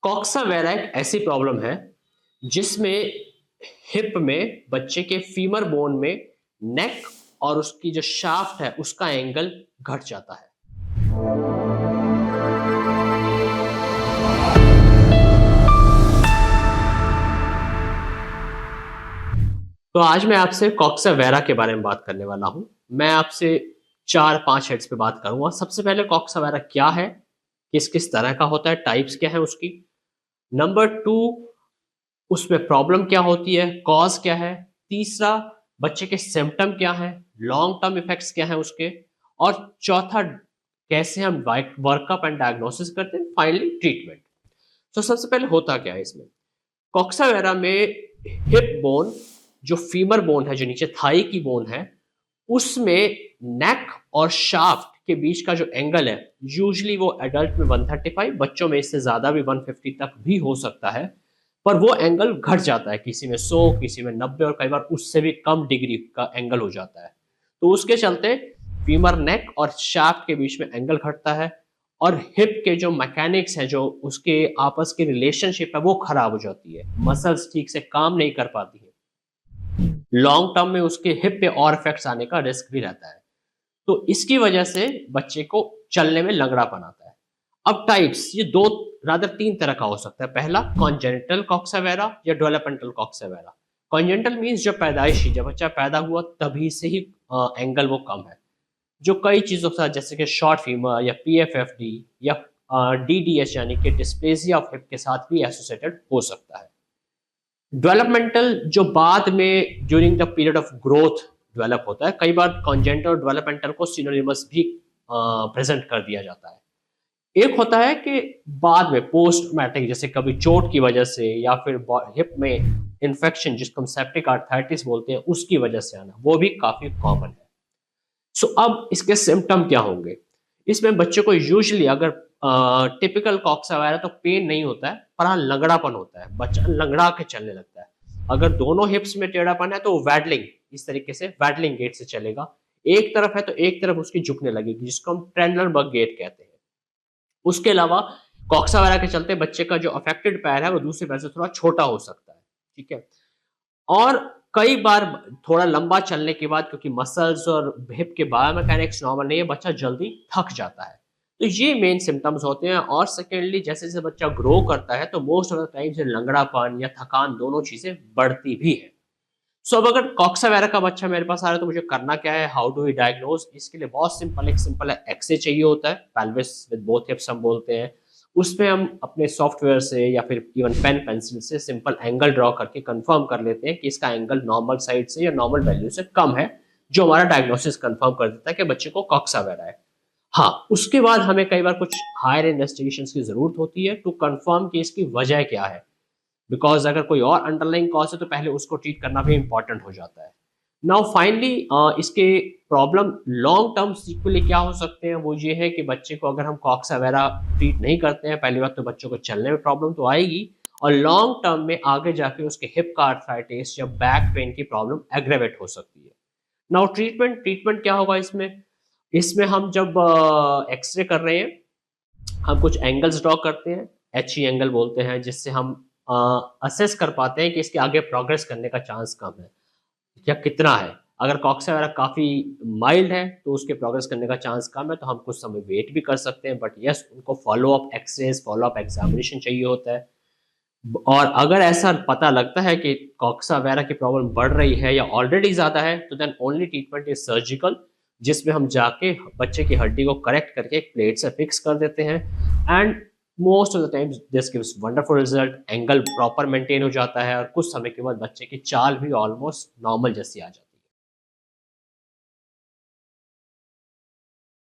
Coxa vera एक ऐसी problem है जिसमें हिप में बच्चे के फीमर बोन में नेक और उसकी जो शाफ्ट है उसका एंगल घट जाता है। तो आज मैं आपसे कॉक्सा वेरा के बारे में बात करने वाला हूं। मैं आपसे 4-5 हेड्स पे बात करूंगा। सबसे पहले कॉक्सा वेरा क्या है, किस किस तरह का होता है, टाइप्स क्या है उसकी। नंबर 2, उसमें प्रॉब्लम क्या होती है, कॉज क्या है। तीसरा, बच्चे के सिम्टम क्या है, लॉन्ग टर्म इफेक्ट्स क्या है उसके। और चौथा, कैसे हम वर्कअप एंड डायग्नोसिस करते हैं, फाइनली ट्रीटमेंट। तो सबसे पहले होता क्या है इसमें, कॉक्सा वेरा में हिप बोन, जो फीमर बोन है, जो नीचे थाई की बोन है, उसमें नेक और शाफ्ट के बीच का जो एंगल है, यूजुअली वो एडल्ट में 135, बच्चों में इससे ज्यादा भी 150 तक भी हो सकता है, पर वो एंगल घट जाता है, किसी में 100, किसी में 90 और कई बार उससे भी कम डिग्री का एंगल हो जाता है। तो उसके चलते फीमर नेक और शाफ्ट के बीच में एंगल घटता है और हिप के जो मैकेनिक्स है, जो उसके आपस की रिलेशनशिप है, वो खराब हो जाती है। मसल्स ठीक से काम नहीं कर पाती है। लॉन्ग टर्म में उसके हिप पे और इफेक्ट्स आने का रिस्क भी रहता है। तो इसकी वजह से बच्चे को चलने में लंगड़ापन आता है। अब टाइप्स, ये दो रादर तीन तरह का हो सकता है। पहला, कॉन्जेनिटल कॉक्सा वेरा या developmental coxa vera. Congenital means जब पैदाइशी, जब बच्चा पैदा हुआ तभी से ही एंगल वो कम है, जो कई चीजों के साथ, जैसे कि शॉर्ट फीमर या पीएफएफडी या डीडीएच यानी कि डिस्प्लेसिया ऑफ हिप के साथ भी एसोसिएटेड हो सकता है। डेवलपमेंटल, जो बाद में during the period of growth develop होता है, कई बार कॉन्जेनिटल और डेवलपमेंटल को सिनोनिमस भी प्रेजेंट कर दिया जाता है। एक होता है कि बाद में पोस्ट ट्रॉमेटिक, जैसे कभी चोट की वजह से या फिर हिप में इन्फेक्शन, जिसको हम सेप्टिक आर्थराइटिस बोलते हैं, उसकी वजह से आना, वो भी काफी कॉमन है। सो अब इसके सिम्टम क्या होंगे। इसमें बच्चे को यूजुअली, अगर टिपिकल कॉक्सा वायरस, तो पेन नहीं होता है, पर हाँ लंगड़ापन होता है, बच्चा लंगड़ा के चलने लगता है। अगर दोनों हिप्स में टेढ़ापन है तो वैडलिंग, इस तरीके से वैडलिंग गेट से चलेगा। एक तरफ है तो एक तरफ उसकी झुकने लगेगी, जिसको हम ट्रेंडलबर्ग गेट कहते हैं। उसके अलावा कॉक्सा वायरस के चलते बच्चे का जो अफेक्टेड पैर है वो दूसरे पैर से थोड़ा छोटा हो सकता है। ठीक है। और कई बार थोड़ा लंबा चलने के बाद, क्योंकि मसल्स और हिप के बायोमैकेनिक्स नॉर्मल नहीं है, बच्चा जल्दी थक जाता है। तो ये मेन सिम्टम्स होते हैं। और सेकेंडली, जैसे जैसे बच्चा ग्रो करता है तो मोस्ट ऑफ द टाइम से लंगड़ापन या थकान, दोनों चीजें बढ़ती भी है। सो अब अगर कॉक्सा वेरा का बच्चा मेरे पास आ रहा है तो मुझे करना क्या है, हाउ डू वी डायग्नोज। इसके लिए बहुत सिंपल, एक सिंपल है, एक्सरे चाहिए होता है, पेल्विस विद बोथ हिप्स हम बोलते हैं। उसमें हम अपने सॉफ्टवेयर से या फिर इवन पेन पेंसिल से सिंपल एंगल ड्रॉ करके कंफर्म कर लेते हैं कि इसका एंगल नॉर्मल साइड से या नॉर्मल वैल्यू से कम है, जो हमारा डायग्नोसिस कंफर्म कर देता है कि बच्चे को कॉक्सा वेरा है। हाँ, उसके बाद हमें कई बार कुछ हायर इन्वेस्टिगेशन की जरूरत होती है टू कंफर्म कि इसकी वजह क्या है, बिकॉज अगर कोई और अंडरलाइंग कॉज है तो पहले उसको ट्रीट करना भी इंपॉर्टेंट हो जाता है। नाउ फाइनली, इसके प्रॉब्लम लॉन्ग टर्म सीक्वली क्या हो सकते हैं, वो ये है कि बच्चे को अगर हम कॉक्सा वेरा ट्रीट नहीं करते हैं, पहली बात तो बच्चों को चलने में प्रॉब्लम तो आएगी, और लॉन्ग टर्म में आगे जाके उसके हिप का आर्थराइटिस या बैक पेन की प्रॉब्लम एग्रेवेट हो सकती है। नाउ ट्रीटमेंट, क्या होगा इसमें। इसमें हम जब एक्सरे कर रहे हैं, हम कुछ एंगल्स ड्रॉ करते हैं, एच ई एंगल बोलते हैं, जिससे हम असेस कर पाते हैं कि इसके आगे प्रोग्रेस करने का चांस कम है या कितना है। अगर कॉक्सा वगैरह काफ़ी माइल्ड है तो उसके प्रोग्रेस करने का चांस कम है, तो हम कुछ समय वेट भी कर सकते हैं, बट यस, उनको follow up xrays, follow up examination चाहिए होता है। और अगर ऐसा पता लगता है कि कॉक्सा वगैरह की प्रॉब्लम बढ़ रही है या ऑलरेडी ज़्यादा है, तो then only treatment is surgical, जिसमें हम जाके बच्चे की हड्डी को करेक्ट करके एक प्लेट से फिक्स कर देते हैं। And most of the times this gives wonderful result. Angle proper maintain हो जाता है और कुछ समय के बाद बच्चे की चाल भी ऑलमोस्ट नॉर्मल जैसी आ जाती है।